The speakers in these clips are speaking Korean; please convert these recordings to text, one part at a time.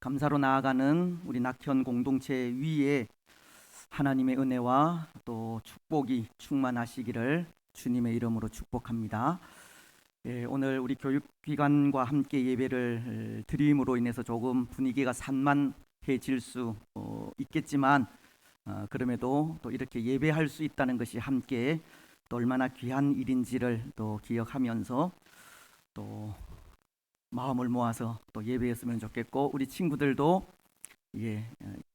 감사로 나아가는 우리 낙현 공동체 위에 하나님의 은혜와 또 축복이 충만하시기를 주님의 이름으로 축복합니다. 오늘 우리 교육기관과 함께 예배를 드림으로 인해서 조금 분위기가 산만해질 수 있겠지만 그럼에도 또 이렇게 예배할 수 있다는 것이 함께 또 얼마나 귀한 일인지를 또 기억하면서 또 마음을 모아서 또 예배했으면 좋겠고, 우리 친구들도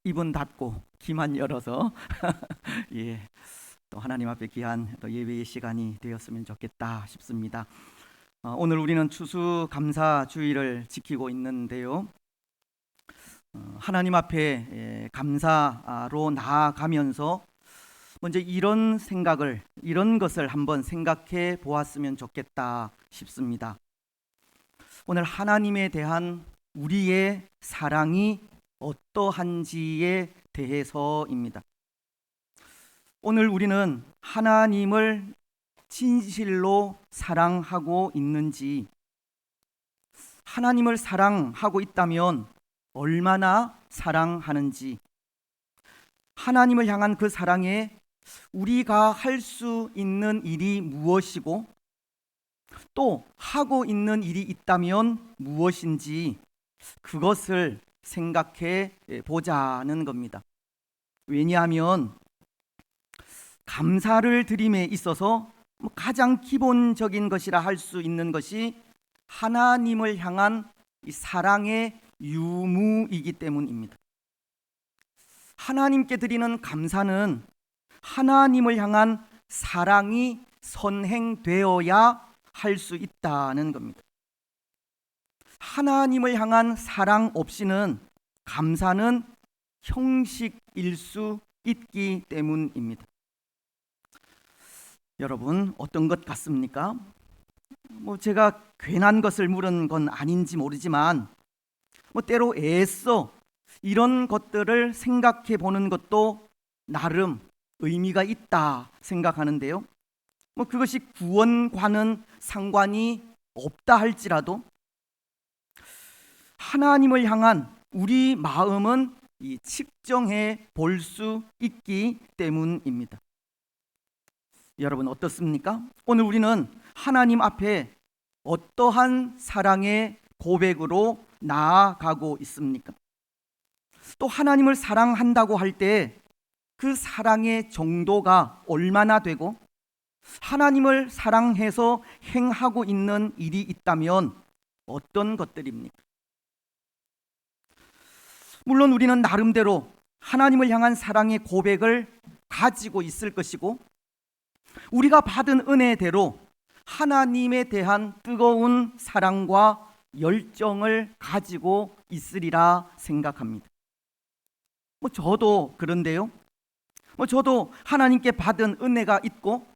입은 닫고 귀만 열어서 또 하나님 앞에 귀한 또 예배의 시간이 되었으면 좋겠다 싶습니다. 오늘 우리는 추수감사주의를 지키고 있는데요, 하나님 앞에 감사로 나아가면서 먼저 이런 것을 한번 생각해 보았으면 좋겠다 싶습니다. 오늘 하나님에 대한 우리의 사랑이 어떠한지에 대해서입니다. 오늘 우리는 하나님을 진실로 사랑하고 있는지, 하나님을 사랑하고 있다면 얼마나 사랑하는지, 하나님을 향한 그 사랑에 우리가 할 수 있는 일이 무엇이고 또 하고 있는 일이 있다면 무엇인지, 그것을 생각해 보자는 겁니다. 왜냐하면 감사를 드림에 있어서 가장 기본적인 것이라 할 수 있는 것이 하나님을 향한 이 사랑의 유무이기 때문입니다. 하나님께 드리는 감사는 하나님을 향한 사랑이 선행되어야 할 수 있다는 겁니다. 하나님을 향한 사랑 없이는 감사는 형식일 수 있기 때문입니다. 여러분, 어떤 것 같습니까? 제가 괜한 것을 물은 건 아닌지 모르지만 때로 애써 이런 것들을 생각해 보는 것도 나름 의미가 있다 생각하는데요, 그것이 구원과는 상관이 없다 할지라도 하나님을 향한 우리 마음은 측정해 볼 수 있기 때문입니다. 여러분, 어떻습니까? 오늘 우리는 하나님 앞에 어떠한 사랑의 고백으로 나아가고 있습니까? 또 하나님을 사랑한다고 할 때 그 사랑의 정도가 얼마나 되고, 하나님을 사랑해서 행하고 있는 일이 있다면 어떤 것들입니까? 물론 우리는 나름대로 하나님을 향한 사랑의 고백을 가지고 있을 것이고, 우리가 받은 은혜대로 하나님에 대한 뜨거운 사랑과 열정을 가지고 있으리라 생각합니다. 저도 그런데요, 저도 하나님께 받은 은혜가 있고,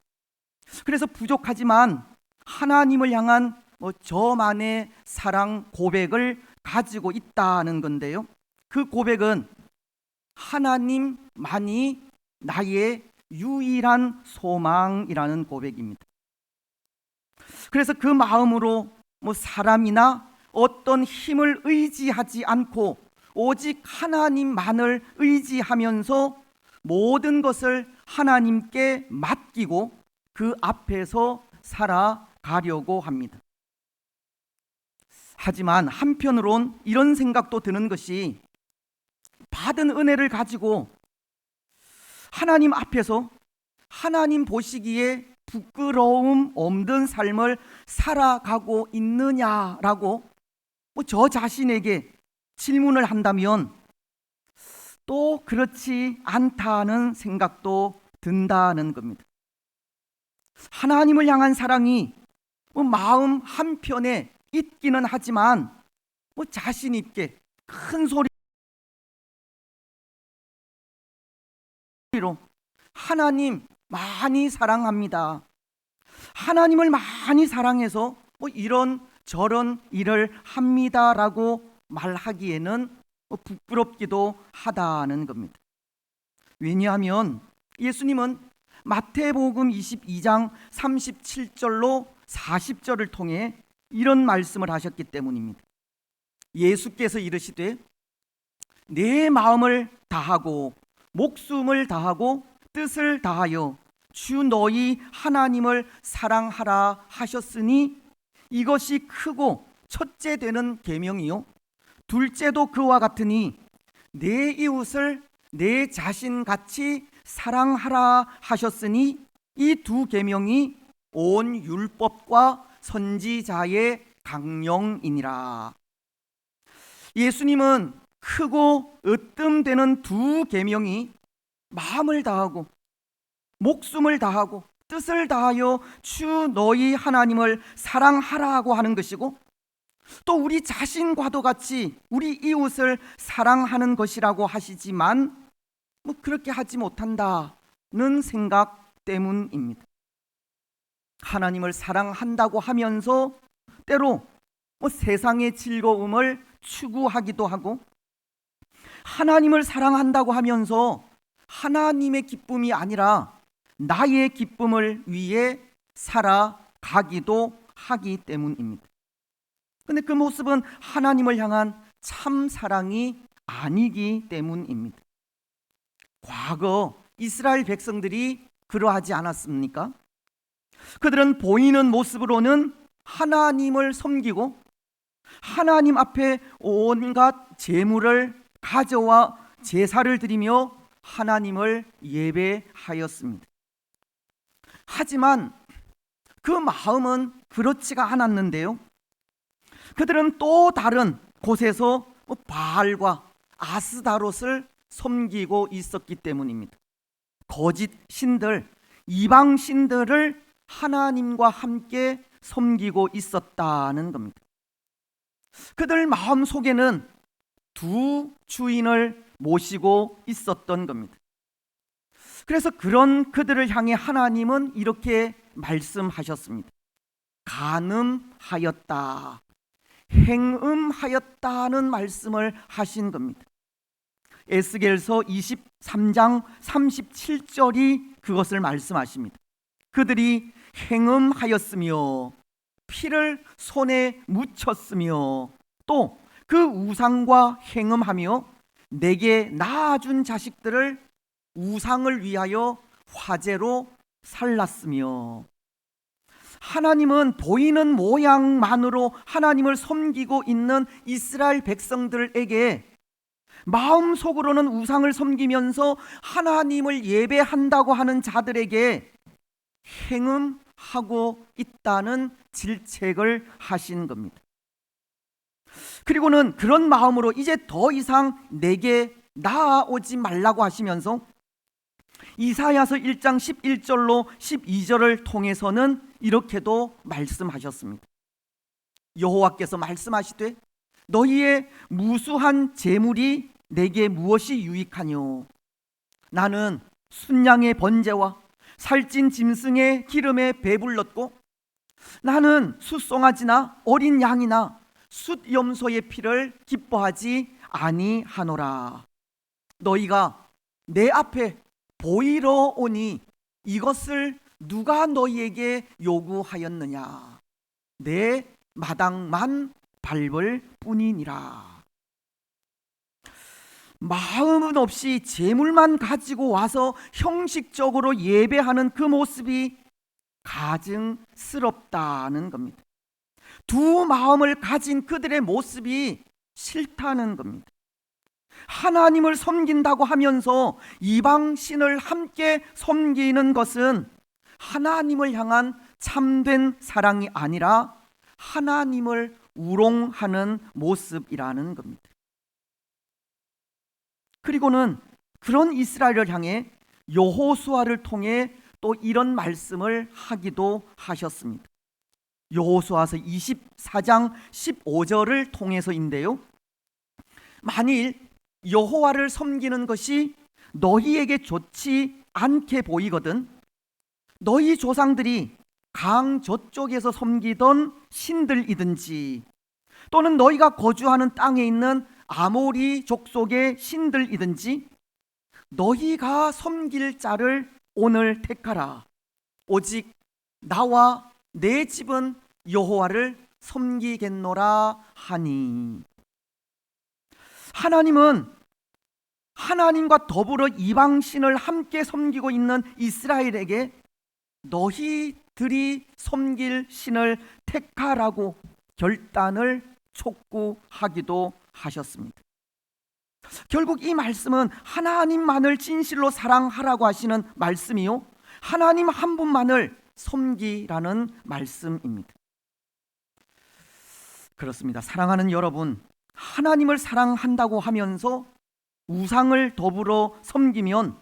그래서 부족하지만 하나님을 향한 저만의 사랑 고백을 가지고 있다는 건데요, 그 고백은 하나님만이 나의 유일한 소망이라는 고백입니다. 그래서 그 마음으로 사람이나 어떤 힘을 의지하지 않고 오직 하나님만을 의지하면서 모든 것을 하나님께 맡기고 그 앞에서 살아가려고 합니다. 하지만 한편으론 이런 생각도 드는 것이, 받은 은혜를 가지고 하나님 앞에서 하나님 보시기에 부끄러움 없는 삶을 살아가고 있느냐라고 저 자신에게 질문을 한다면 또 그렇지 않다는 생각도 든다는 겁니다. 하나님을 향한 사랑이 마음 한편에 있기는 하지만 자신 있게 큰 소리로 하나님 많이 사랑합니다, 하나님을 많이 사랑해서 이런 저런 일을 합니다라고 말하기에는 부끄럽기도 하다는 겁니다. 왜냐하면 예수님은 마태복음 22장 37절로 40절을 통해 이런 말씀을 하셨기 때문입니다. 예수께서 이르시되 내 마음을 다하고 목숨을 다하고 뜻을 다하여 주 너희 하나님을 사랑하라 하셨으니 이것이 크고 첫째 되는 계명이요 둘째도 그와 같으니 내 이웃을 내 자신같이 사랑하라 하셨으니 이 두 계명이 온 율법과 선지자의 강령이니라. 예수님은 크고 으뜸되는 두 계명이 마음을 다하고 목숨을 다하고 뜻을 다하여 주 너희 하나님을 사랑하라고 하는 것이고 또 우리 자신과도 같이 우리 이웃을 사랑하는 것이라고 하시지만 그렇게 하지 못한다는 생각 때문입니다. 하나님을 사랑한다고 하면서 때로 세상의 즐거움을 추구하기도 하고 하나님을 사랑한다고 하면서 하나님의 기쁨이 아니라 나의 기쁨을 위해 살아가기도 하기 때문입니다. 그런데 그 모습은 하나님을 향한 참 사랑이 아니기 때문입니다. 과거 이스라엘 백성들이 그러하지 않았습니까? 그들은 보이는 모습으로는 하나님을 섬기고 하나님 앞에 온갖 제물을 가져와 제사를 드리며 하나님을 예배하였습니다. 하지만 그 마음은 그렇지가 않았는데요, 그들은 또 다른 곳에서 바알과 아스다롯을 섬기고 있었기 때문입니다. 거짓 신들, 이방 신들을 하나님과 함께 섬기고 있었다는 겁니다. 그들 마음 속에는 두 주인을 모시고 있었던 겁니다. 그래서 그런 그들을 향해 하나님은 이렇게 말씀하셨습니다. 간음하였다, 행음하였다는 말씀을 하신 겁니다. 에스겔서 23장 37절이 그것을 말씀하십니다. 그들이 행음하였으며 피를 손에 묻혔으며 또 그 우상과 행음하며 내게 낳아준 자식들을 우상을 위하여 화제로 살랐으며, 하나님은 보이는 모양만으로 하나님을 섬기고 있는 이스라엘 백성들에게 마음속으로는 우상을 섬기면서 하나님을 예배한다고 하는 자들에게 행음하고 있다는 질책을 하신 겁니다. 그리고는 그런 마음으로 이제 더 이상 내게 나아오지 말라고 하시면서 이사야서 1장 11절로 12절을 통해서는 이렇게도 말씀하셨습니다. 여호와께서 말씀하시되 너희의 무수한 재물이 내게 무엇이 유익하뇨? 나는 순양의 번제와 살찐 짐승의 기름에 배불렀고 나는 숫송아지나 어린 양이나 숫염소의 피를 기뻐하지 아니하노라. 너희가 내 앞에 보이러 오니 이것을 누가 너희에게 요구하였느냐? 내 마당만 밟을 뿐이니라. 마음은 없이 재물만 가지고 와서 형식적으로 예배하는 그 모습이 가증스럽다는 겁니다. 두 마음을 가진 그들의 모습이 싫다는 겁니다. 하나님을 섬긴다고 하면서 이방신을 함께 섬기는 것은 하나님을 향한 참된 사랑이 아니라 하나님을 우롱하는 모습이라는 겁니다. 그리고는 그런 이스라엘을 향해 여호수아를 통해 또 이런 말씀을 하기도 하셨습니다. 여호수아서 24장 15절을 통해서인데요, 만일 여호와를 섬기는 것이 너희에게 좋지 않게 보이거든 너희 조상들이 강 저쪽에서 섬기던 신들이든지 또는 너희가 거주하는 땅에 있는 아모리 족속의 신들이든지 너희가 섬길 자를 오늘 택하라. 오직 나와 내 집은 여호와를 섬기겠노라 하니. 하나님은 하나님과 더불어 이방신을 함께 섬기고 있는 이스라엘에게 너희들이 섬길 신을 택하라고 결단을 촉구하기도 하셨습니다. 결국 이 말씀은 하나님만을 진실로 사랑하라고 하시는 말씀이요, 하나님 한 분만을 섬기라는 말씀입니다. 그렇습니다. 사랑하는 여러분, 하나님을 사랑한다고 하면서 우상을 더불어 섬기면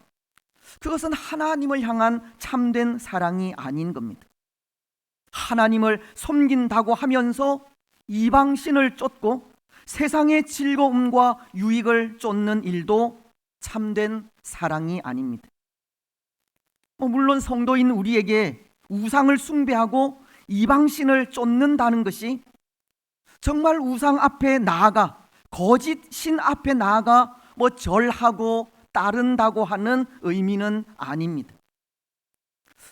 그것은 하나님을 향한 참된 사랑이 아닌 겁니다. 하나님을 섬긴다고 하면서 이방신을 쫓고 세상의 즐거움과 유익을 쫓는 일도 참된 사랑이 아닙니다. 물론 성도인 우리에게 우상을 숭배하고 이방신을 쫓는다는 것이 정말 우상 앞에 나아가, 거짓 신 앞에 나아가 절하고 따른다고 하는 의미는 아닙니다.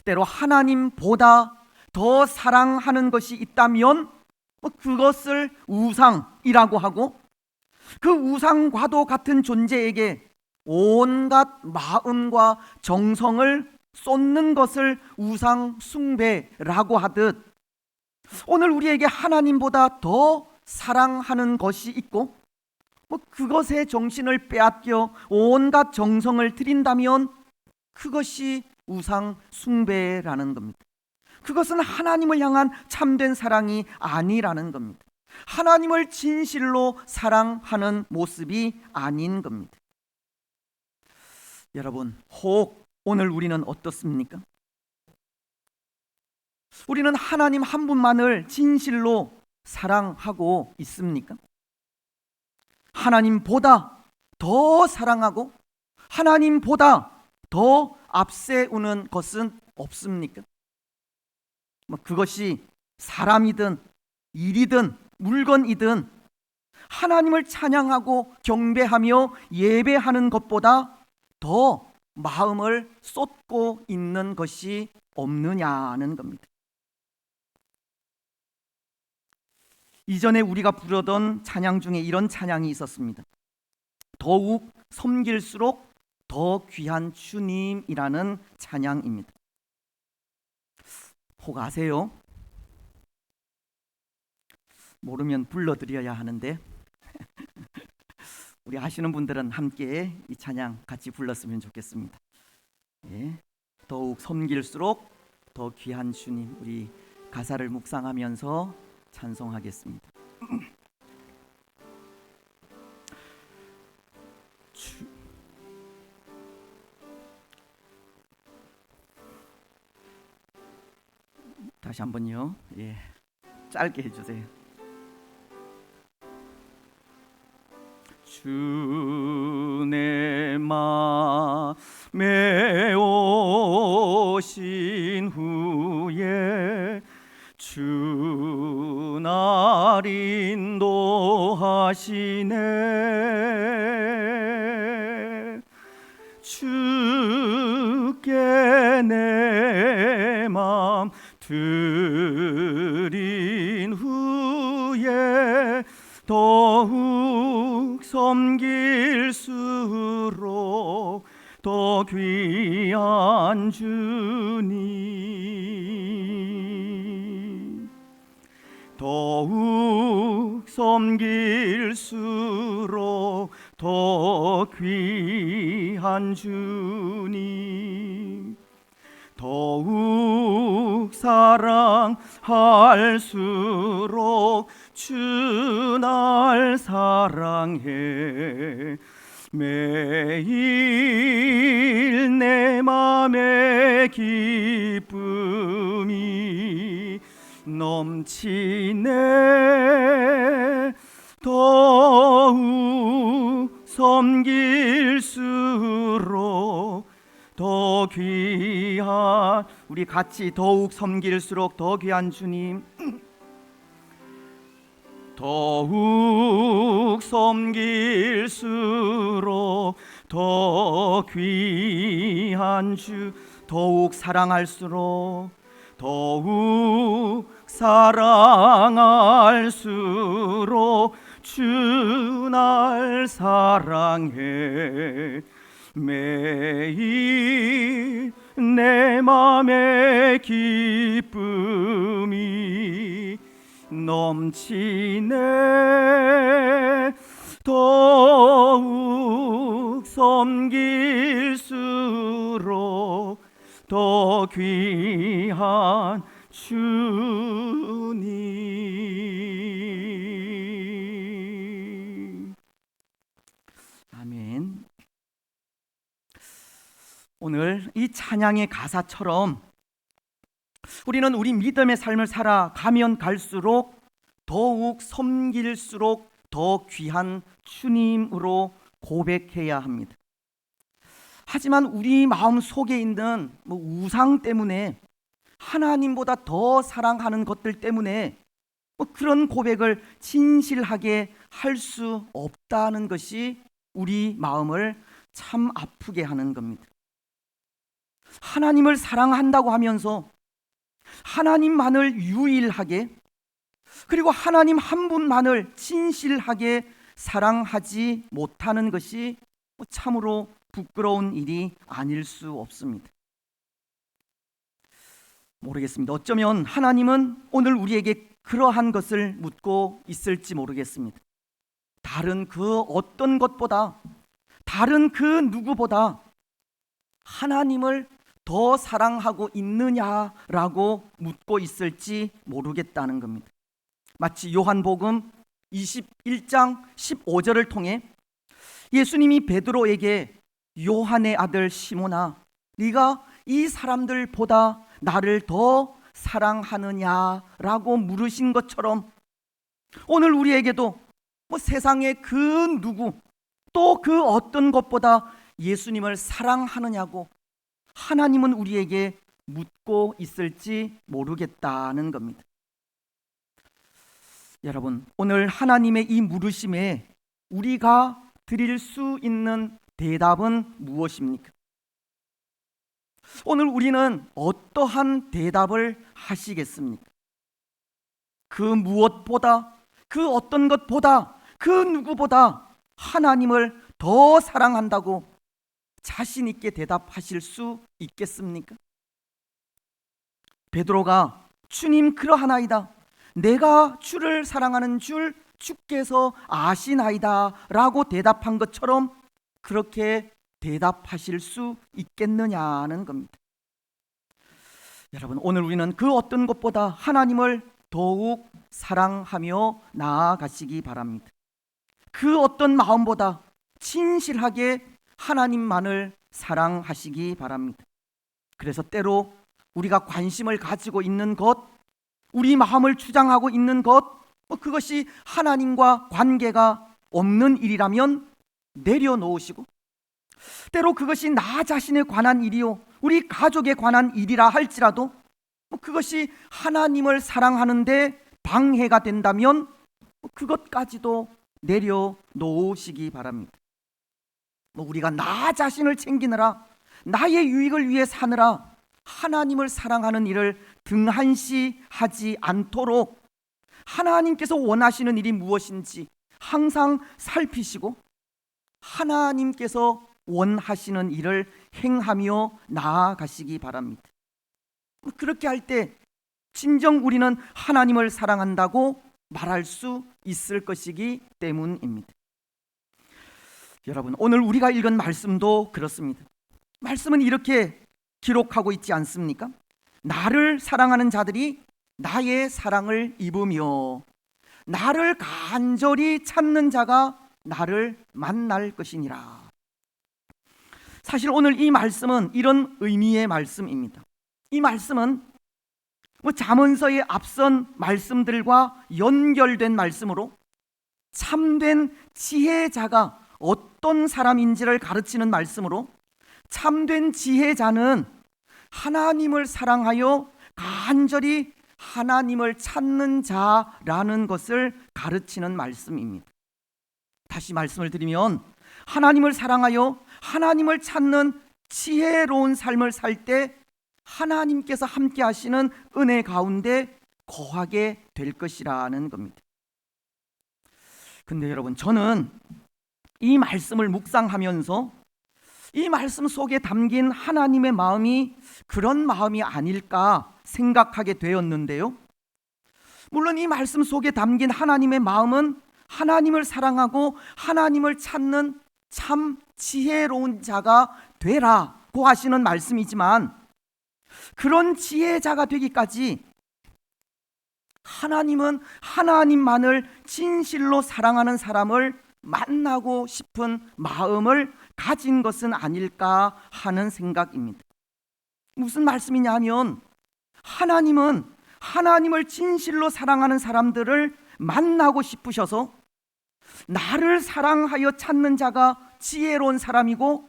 때로 하나님보다 더 사랑하는 것이 있다면 그것을 우상이라고 하고, 그 우상과도 같은 존재에게 온갖 마음과 정성을 쏟는 것을 우상 숭배라고 하듯, 오늘 우리에게 하나님보다 더 사랑하는 것이 있고 그것에 정신을 빼앗겨 온갖 정성을 들인다면 그것이 우상 숭배라는 겁니다. 그것은 하나님을 향한 참된 사랑이 아니라는 겁니다. 하나님을 진실로 사랑하는 모습이 아닌 겁니다. 여러분, 혹 오늘 우리는 어떻습니까? 우리는 하나님 한 분만을 진실로 사랑하고 있습니까? 하나님보다 더 사랑하고 하나님보다 더 앞세우는 것은 없습니까? 그것이 사람이든 일이든 물건이든 하나님을 찬양하고 경배하며 예배하는 것보다 더 마음을 쏟고 있는 것이 없느냐는 겁니다. 이전에 우리가 부르던 찬양 중에 이런 찬양이 있었습니다. 더욱 섬길수록 더 귀한 주님이라는 찬양입니다. 혹 아세요? 모르면 불러드려야 하는데 우리 아시는 분들은 함께 이 찬양 같이 불렀으면 좋겠습니다. 예, 더욱 섬길수록 더 귀한 주님, 우리 가사를 묵상하면서 찬송하겠습니다. 다시 한번요. 예, 짧게 해주세요. 주 내 맘에 오신 후에 주 날 인도하시네. 주께 내 맘 드린 후에 더욱 섬길수록 더 귀한 주님, 더욱 섬길수록 더 귀한 주님, 더욱 사랑할수록 주 날 사랑해. 매일 내 맘에 기쁨이 넘치네. 더욱 섬길수록 더 귀한, 우리 같이 더욱 섬길수록 더 귀한 주님, 더욱 섬길수록 더 귀한 주, 더욱 사랑할수록, 더욱 사랑할수록 주 날 사랑해. 매일 내 맘의 기쁨이 넘치네. 더욱 섬길수록 더 귀한 주님. 아멘. 오늘 이 찬양의 가사처럼 우리는 우리 믿음의 삶을 살아가면 갈수록 더욱 섬길수록 더 귀한 주님으로 고백해야 합니다. 하지만 우리 마음 속에 있는 우상 때문에, 하나님보다 더 사랑하는 것들 때문에 그런 고백을 진실하게 할 수 없다는 것이 우리 마음을 참 아프게 하는 겁니다. 하나님을 사랑한다고 하면서 하나님만을 유일하게, 그리고 하나님 한 분만을 진실하게 사랑하지 못하는 것이 참으로 부끄러운 일이 아닐 수 없습니다. 모르겠습니다. 어쩌면 하나님은 오늘 우리에게 그러한 것을 묻고 있을지 모르겠습니다. 다른 그 어떤 것보다, 다른 그 누구보다 하나님을 더 사랑하고 있느냐라고 묻고 있을지 모르겠다는 겁니다. 마치 요한복음 21장 15절을 통해 예수님이 베드로에게 요한의 아들 시몬아, 네가 이 사람들보다 나를 더 사랑하느냐라고 물으신 것처럼 오늘 우리에게도 세상의 그 누구, 또 그 어떤 것보다 예수님을 사랑하느냐고 하나님은 우리에게 묻고 있을지 모르겠다는 겁니다. 여러분, 오늘 하나님의 이 물으심에 우리가 드릴 수 있는 대답은 무엇입니까? 오늘 우리는 어떠한 대답을 하시겠습니까? 그 무엇보다, 그 어떤 것보다, 그 누구보다 하나님을 더 사랑한다고 자신 있게 대답하실 수 있겠습니까? 베드로가 주님 그러하나이다, 내가 주를 사랑하는 줄 주께서 아시나이다 라고 대답한 것처럼 그렇게 대답하실 수 있겠느냐는 겁니다. 여러분, 오늘 우리는 그 어떤 것보다 하나님을 더욱 사랑하며 나아가시기 바랍니다. 그 어떤 마음보다 진실하게 하나님만을 사랑하시기 바랍니다. 그래서 때로 우리가 관심을 가지고 있는 것, 우리 마음을 주장하고 있는 것, 그것이 하나님과 관계가 없는 일이라면 내려놓으시고, 때로 그것이 나 자신에 관한 일이요 우리 가족에 관한 일이라 할지라도 그것이 하나님을 사랑하는데 방해가 된다면 그것까지도 내려놓으시기 바랍니다. 우리가 나 자신을 챙기느라, 나의 유익을 위해 사느라 하나님을 사랑하는 일을 등한시하지 않도록 하나님께서 원하시는 일이 무엇인지 항상 살피시고 하나님께서 원하시는 일을 행하며 나아가시기 바랍니다. 그렇게 할 때 진정 우리는 하나님을 사랑한다고 말할 수 있을 것이기 때문입니다. 여러분, 오늘 우리가 읽은 말씀도 그렇습니다. 말씀은 이렇게 기록하고 있지 않습니까? 나를 사랑하는 자들이 나의 사랑을 입으며 나를 간절히 찾는 자가 나를 만날 것이니라. 사실 오늘 이 말씀은 이런 의미의 말씀입니다. 이 말씀은 잠언서의 앞선 말씀들과 연결된 말씀으로 참된 지혜자가 어떤 사람인지를 가르치는 말씀으로, 참된 지혜자는 하나님을 사랑하여 간절히 하나님을 찾는 자라는 것을 가르치는 말씀입니다. 다시 말씀을 드리면 하나님을 사랑하여 하나님을 찾는 지혜로운 삶을 살 때 하나님께서 함께 하시는 은혜 가운데 거하게 될 것이라는 겁니다. 근데 여러분, 저는 이 말씀을 묵상하면서 이 말씀 속에 담긴 하나님의 마음이 그런 마음이 아닐까 생각하게 되었는데요. 물론 이 말씀 속에 담긴 하나님의 마음은 하나님을 사랑하고 하나님을 찾는 참 지혜로운 자가 되라고 하시는 말씀이지만, 그런 지혜자가 되기까지 하나님은 하나님만을 진실로 사랑하는 사람을 만나고 싶은 마음을 가진 것은 아닐까 하는 생각입니다. 무슨 말씀이냐 하면, 하나님은 하나님을 진실로 사랑하는 사람들을 만나고 싶으셔서 나를 사랑하여 찾는 자가 지혜로운 사람이고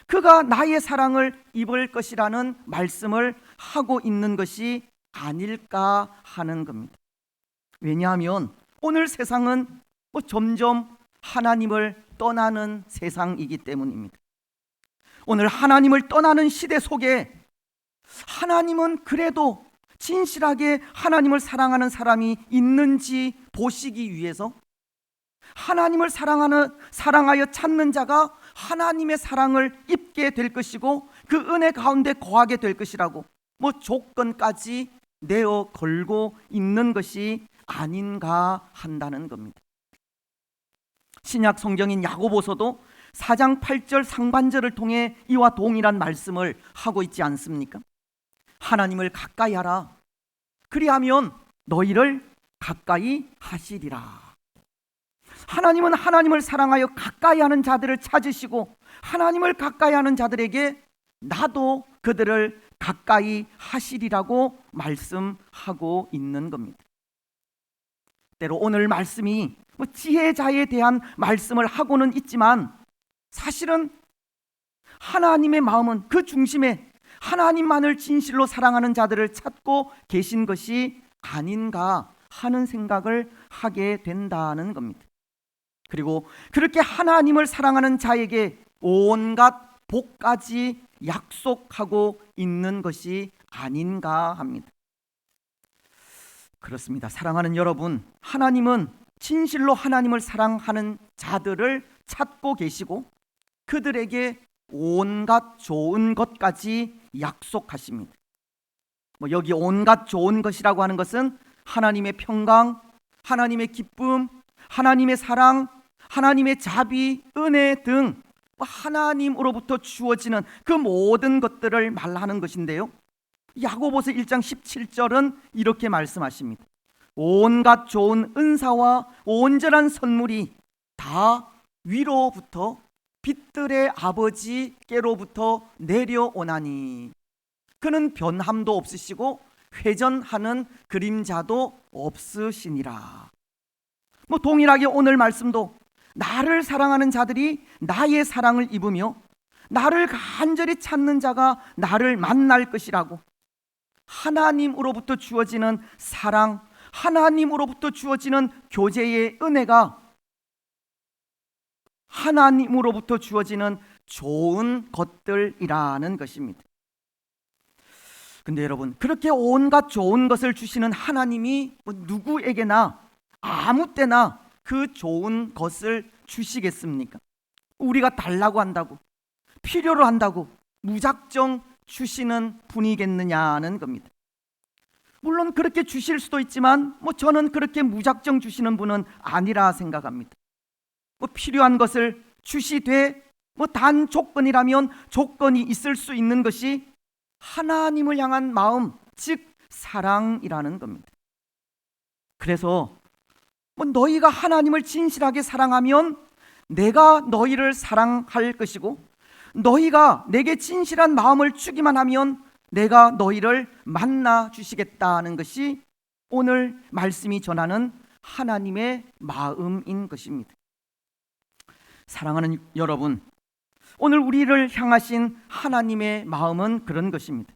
그가 나의 사랑을 입을 것이라는 말씀을 하고 있는 것이 아닐까 하는 겁니다. 왜냐하면 오늘 세상은 점점 하나님을 떠나는 세상이기 때문입니다. 오늘 하나님을 떠나는 시대 속에 하나님은 그래도 진실하게 하나님을 사랑하는 사람이 있는지 보시기 위해서 하나님을 사랑하여 찾는 자가 하나님의 사랑을 입게 될 것이고 그 은혜 가운데 거하게 될 것이라고 조건까지 내어 걸고 있는 것이 아닌가 한다는 겁니다. 신약 성경인 야고보서도 4장 8절 상반절을 통해 이와 동일한 말씀을 하고 있지 않습니까? 하나님을 가까이 하라. 그리하면 너희를 가까이 하시리라. 하나님은 하나님을 사랑하여 가까이 하는 자들을 찾으시고 하나님을 가까이 하는 자들에게 나도 그들을 가까이 하시리라고 말씀하고 있는 겁니다. 때로 오늘 말씀이 지혜자에 대한 말씀을 하고는 있지만, 사실은 하나님의 마음은 그 중심에 하나님만을 진실로 사랑하는 자들을 찾고 계신 것이 아닌가 하는 생각을 하게 된다는 겁니다. 그리고 그렇게 하나님을 사랑하는 자에게 온갖 복까지 약속하고 있는 것이 아닌가 합니다. 그렇습니다. 사랑하는 여러분, 하나님은 진실로 하나님을 사랑하는 자들을 찾고 계시고 그들에게 온갖 좋은 것까지 약속하십니다. 여기 온갖 좋은 것이라고 하는 것은 하나님의 평강, 하나님의 기쁨, 하나님의 사랑, 하나님의 자비, 은혜 등 하나님으로부터 주어지는 그 모든 것들을 말하는 것인데요, 야고보서 1장 17절은 이렇게 말씀하십니다. 온갖 좋은 은사와 온전한 선물이 다 위로부터 빛들의 아버지께로부터 내려오나니 그는 변함도 없으시고 회전하는 그림자도 없으시니라. 동일하게 오늘 말씀도 나를 사랑하는 자들이 나의 사랑을 입으며 나를 간절히 찾는 자가 나를 만날 것이라고, 하나님으로부터 주어지는 사랑, 하나님으로부터 주어지는 교제의 은혜가 하나님으로부터 주어지는 좋은 것들이라는 것입니다. 근데 여러분, 그렇게 온갖 좋은 것을 주시는 하나님이 누구에게나 아무 때나 그 좋은 것을 주시겠습니까? 우리가 달라고 한다고, 필요로 한다고 무작정 주시는 분이겠느냐는 겁니다. 물론 그렇게 주실 수도 있지만 저는 그렇게 무작정 주시는 분은 아니라 생각합니다. 필요한 것을 주시되 단 조건이라면 조건이 있을 수 있는 것이 하나님을 향한 마음, 즉 사랑이라는 겁니다. 그래서 너희가 하나님을 진실하게 사랑하면 내가 너희를 사랑할 것이고, 너희가 내게 진실한 마음을 주기만 하면 내가 너희를 만나 주시겠다는 것이 오늘 말씀이 전하는 하나님의 마음인 것입니다. 사랑하는 여러분, 오늘 우리를 향하신 하나님의 마음은 그런 것입니다.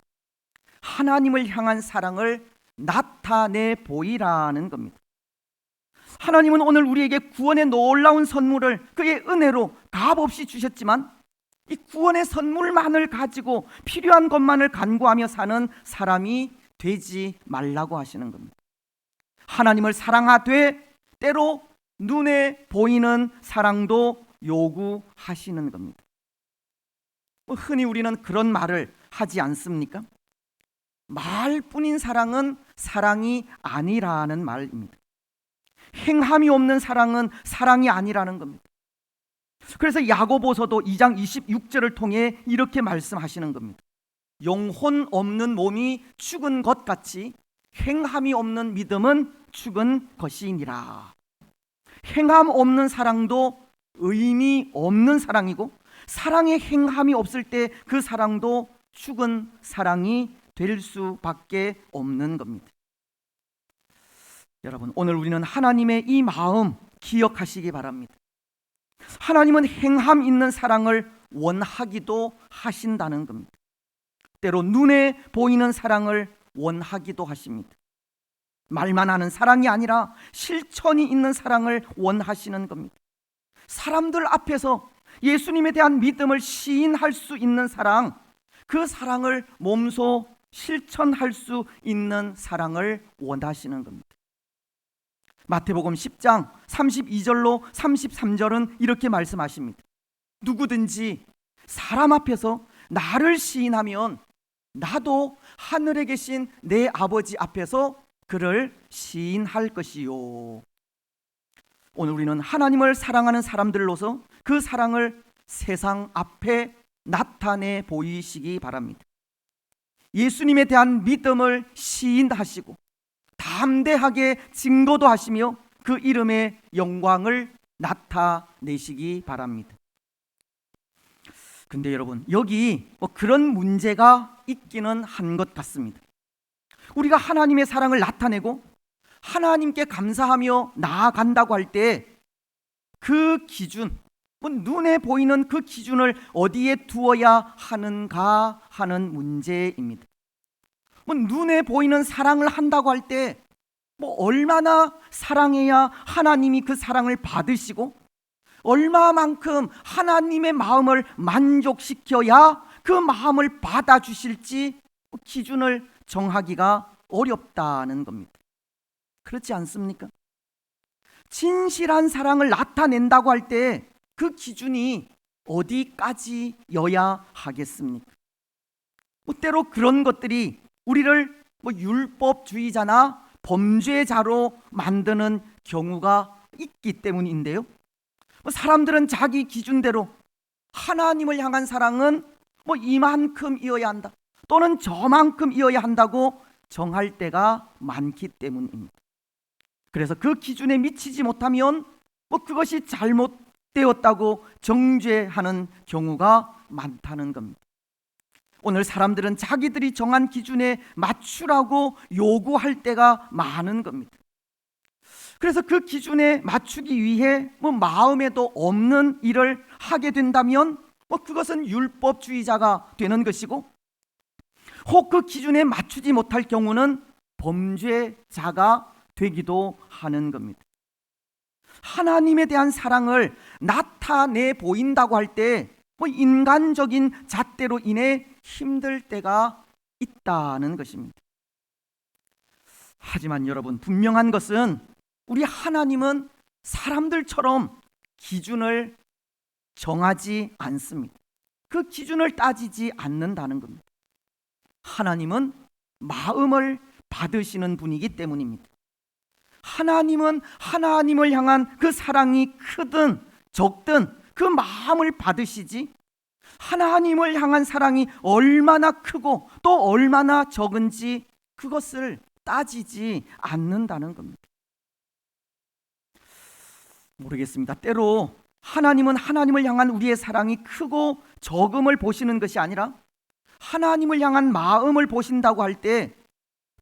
하나님을 향한 사랑을 나타내 보이라는 겁니다. 하나님은 오늘 우리에게 구원의 놀라운 선물을 그의 은혜로 값없이 주셨지만, 이 구원의 선물만을 가지고 필요한 것만을 간구하며 사는 사람이 되지 말라고 하시는 겁니다. 하나님을 사랑하되 때로 눈에 보이는 사랑도 요구하시는 겁니다. 흔히 우리는 그런 말을 하지 않습니까? 말뿐인 사랑은 사랑이 아니라는 말입니다. 행함이 없는 사랑은 사랑이 아니라는 겁니다. 그래서 야고보서도 2장 26절을 통해 이렇게 말씀하시는 겁니다. 영혼 없는 몸이 죽은 것 같이 행함이 없는 믿음은 죽은 것이니라. 행함 없는 사랑도 의미 없는 사랑이고, 사랑에 행함이 없을 때 그 사랑도 죽은 사랑이 될 수밖에 없는 겁니다. 여러분, 오늘 우리는 하나님의 이 마음 기억하시기 바랍니다. 하나님은 행함 있는 사랑을 원하기도 하신다는 겁니다. 때로 눈에 보이는 사랑을 원하기도 하십니다. 말만 하는 사랑이 아니라 실천이 있는 사랑을 원하시는 겁니다. 사람들 앞에서 예수님에 대한 믿음을 시인할 수 있는 사랑, 그 사랑을 몸소 실천할 수 있는 사랑을 원하시는 겁니다. 마태복음 10장 32절로 33절은 이렇게 말씀하십니다. 누구든지 사람 앞에서 나를 시인하면 나도 하늘에 계신 내 아버지 앞에서 그를 시인할 것이요. 오늘 우리는 하나님을 사랑하는 사람들로서 그 사랑을 세상 앞에 나타내 보이시기 바랍니다. 예수님에 대한 믿음을 시인하시고 담대하게 증거도 하시며 그 이름의 영광을 나타내시기 바랍니다. 근데 여러분, 여기 그런 문제가 있기는 한 것 같습니다. 우리가 하나님의 사랑을 나타내고 하나님께 감사하며 나아간다고 할 때 그 기준, 눈에 보이는 그 기준을 어디에 두어야 하는가 하는 문제입니다. 눈에 보이는 사랑을 한다고 할 때 얼마나 사랑해야 하나님이 그 사랑을 받으시고 얼마만큼 하나님의 마음을 만족시켜야 그 마음을 받아주실지 기준을 정하기가 어렵다는 겁니다. 그렇지 않습니까? 진실한 사랑을 나타낸다고 할 때 그 기준이 어디까지여야 하겠습니까? 때로 그런 것들이 우리를 율법주의자나 범죄자로 만드는 경우가 있기 때문인데요. 사람들은 자기 기준대로 하나님을 향한 사랑은 이만큼이어야 한다, 또는 저만큼이어야 한다고 정할 때가 많기 때문입니다. 그래서 그 기준에 미치지 못하면 그것이 잘못되었다고 정죄하는 경우가 많다는 겁니다. 오늘 사람들은 자기들이 정한 기준에 맞추라고 요구할 때가 많은 겁니다. 그래서 그 기준에 맞추기 위해 마음에도 없는 일을 하게 된다면 그것은 율법주의자가 되는 것이고, 혹 그 기준에 맞추지 못할 경우는 범죄자가 되기도 하는 겁니다. 하나님에 대한 사랑을 나타내 보인다고 할 때 인간적인 잣대로 인해 힘들 때가 있다는 것입니다. 하지만 여러분, 분명한 것은 우리 하나님은 사람들처럼 기준을 정하지 않습니다. 그 기준을 따지지 않는다는 겁니다. 하나님은 마음을 받으시는 분이기 때문입니다. 하나님은 하나님을 향한 그 사랑이 크든 적든 그 마음을 받으시지, 하나님을 향한 사랑이 얼마나 크고 또 얼마나 적은지 그것을 따지지 않는다는 겁니다. 모르겠습니다. 때로 하나님은 하나님을 향한 우리의 사랑이 크고 적음을 보시는 것이 아니라 하나님을 향한 마음을 보신다고 할 때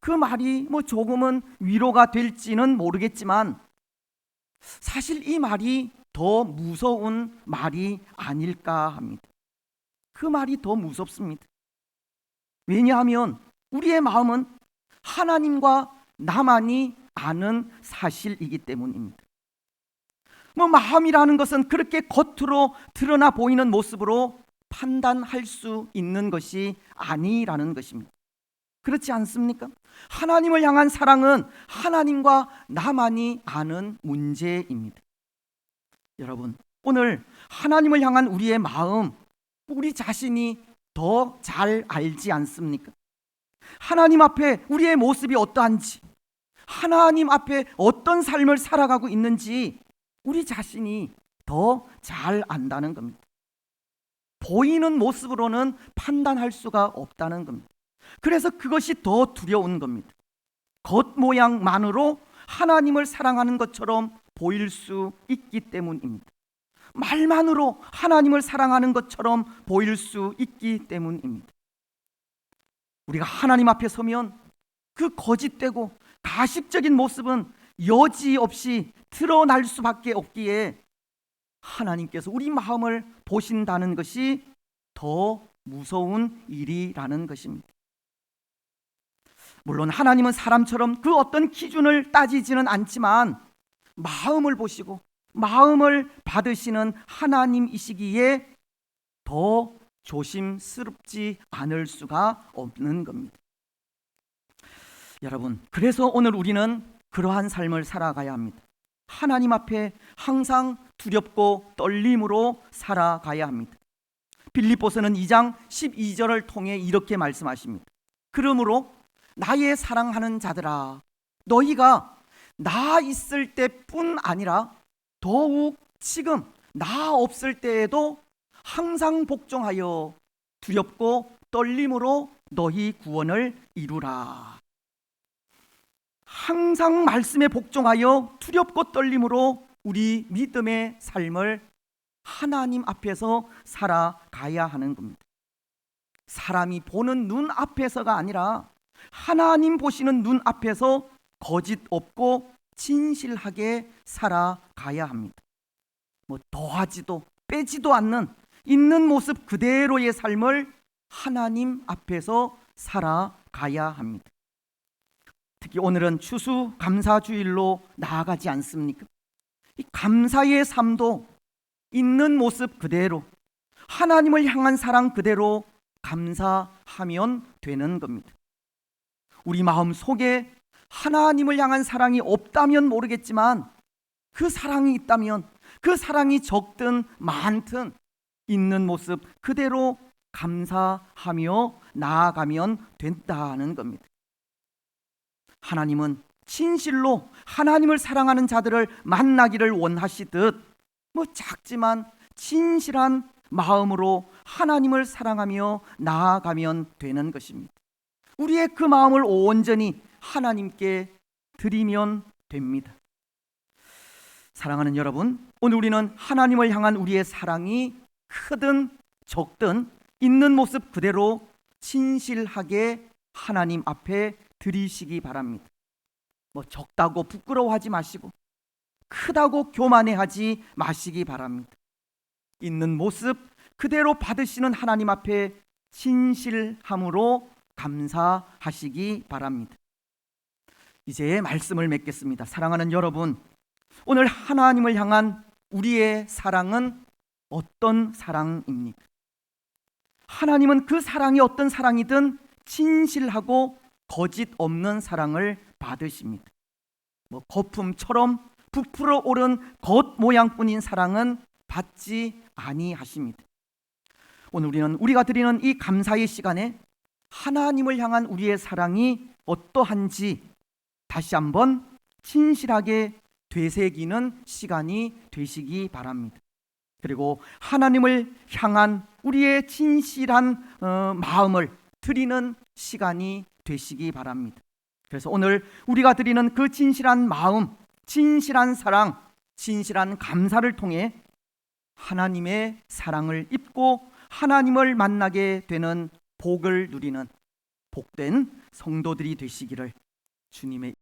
그 말이 조금은 위로가 될지는 모르겠지만 사실 이 말이 더 무서운 말이 아닐까 합니다. 그 말이 더 무섭습니다. 왜냐하면 우리의 마음은 하나님과 나만이 아는 사실이기 때문입니다. 마음이라는 것은 그렇게 겉으로 드러나 보이는 모습으로 판단할 수 있는 것이 아니라는 것입니다. 그렇지 않습니까? 하나님을 향한 사랑은 하나님과 나만이 아는 문제입니다. 여러분, 오늘 하나님을 향한 우리의 마음, 우리 자신이 더 잘 알지 않습니까? 하나님 앞에 우리의 모습이 어떠한지, 하나님 앞에 어떤 삶을 살아가고 있는지 우리 자신이 더 잘 안다는 겁니다. 보이는 모습으로는 판단할 수가 없다는 겁니다. 그래서 그것이 더 두려운 겁니다. 겉모양만으로 하나님을 사랑하는 것처럼 보일 수 있기 때문입니다. 말만으로 하나님을 사랑하는 것처럼 보일 수 있기 때문입니다. 우리가 하나님 앞에 서면 그 거짓되고 가식적인 모습은 여지없이 드러날 수밖에 없기에 하나님께서 우리 마음을 보신다는 것이 더 무서운 일이라는 것입니다. 물론 하나님은 사람처럼 그 어떤 기준을 따지지는 않지만 마음을 보시고 마음을 받으시는 하나님이시기에 더 조심스럽지 않을 수가 없는 겁니다. 여러분, 그래서 오늘 우리는 그러한 삶을 살아가야 합니다. 하나님 앞에 항상 두렵고 떨림으로 살아가야 합니다. 빌립보서는 2장 12절을 통해 이렇게 말씀하십니다. 그러므로 나의 사랑하는 자들아, 너희가 나 있을 때뿐 아니라 더욱 지금 나 없을 때에도 항상 복종하여 두렵고 떨림으로 너희 구원을 이루라. 항상 말씀에 복종하여 두렵고 떨림으로 우리 믿음의 삶을 하나님 앞에서 살아가야 하는 겁니다. 사람이 보는 눈 앞에서가 아니라 하나님 보시는 눈 앞에서 거짓 없고 진실하게 살아가야 합니다. 더하지도 빼지도 않는 있는 모습 그대로의 삶을 하나님 앞에서 살아가야 합니다. 특히 오늘은 추수감사주일로 나아가지 않습니까? 이 감사의 삶도 있는 모습 그대로 하나님을 향한 사랑 그대로 감사하면 되는 겁니다. 우리 마음 속에 하나님을 향한 사랑이 없다면 모르겠지만 그 사랑이 있다면 그 사랑이 적든 많든 있는 모습 그대로 감사하며 나아가면 된다는 겁니다. 하나님은 진실로 하나님을 사랑하는 자들을 만나기를 원하시듯 작지만 진실한 마음으로 하나님을 사랑하며 나아가면 되는 것입니다. 우리의 그 마음을 온전히 하나님께 드리면 됩니다. 사랑하는 여러분, 오늘 우리는 하나님을 향한 우리의 사랑이 크든 적든 있는 모습 그대로 진실하게 하나님 앞에 드리시기 바랍니다. 적다고 부끄러워하지 마시고 크다고 교만해하지 마시기 바랍니다. 있는 모습 그대로 받으시는 하나님 앞에 진실함으로 감사하시기 바랍니다. 이제 말씀을 맺겠습니다. 사랑하는 여러분, 오늘 하나님을 향한 우리의 사랑은 어떤 사랑입니까? 하나님은 그 사랑이 어떤 사랑이든 진실하고 거짓 없는 사랑을 받으십니다. 거품처럼 부풀어 오른 겉 모양뿐인 사랑은 받지 아니하십니다. 오늘 우리는 우리가 드리는 이 감사의 시간에 하나님을 향한 우리의 사랑이 어떠한지 다시 한번 진실하게 되새기는 시간이 되시기 바랍니다. 그리고 하나님을 향한 우리의 진실한 마음을 드리는 시간이 되시기 바랍니다. 그래서 오늘 우리가 드리는 그 진실한 마음, 진실한 사랑, 진실한 감사를 통해 하나님의 사랑을 입고 하나님을 만나게 되는 복을 누리는 복된 성도들이 되시기를 주님의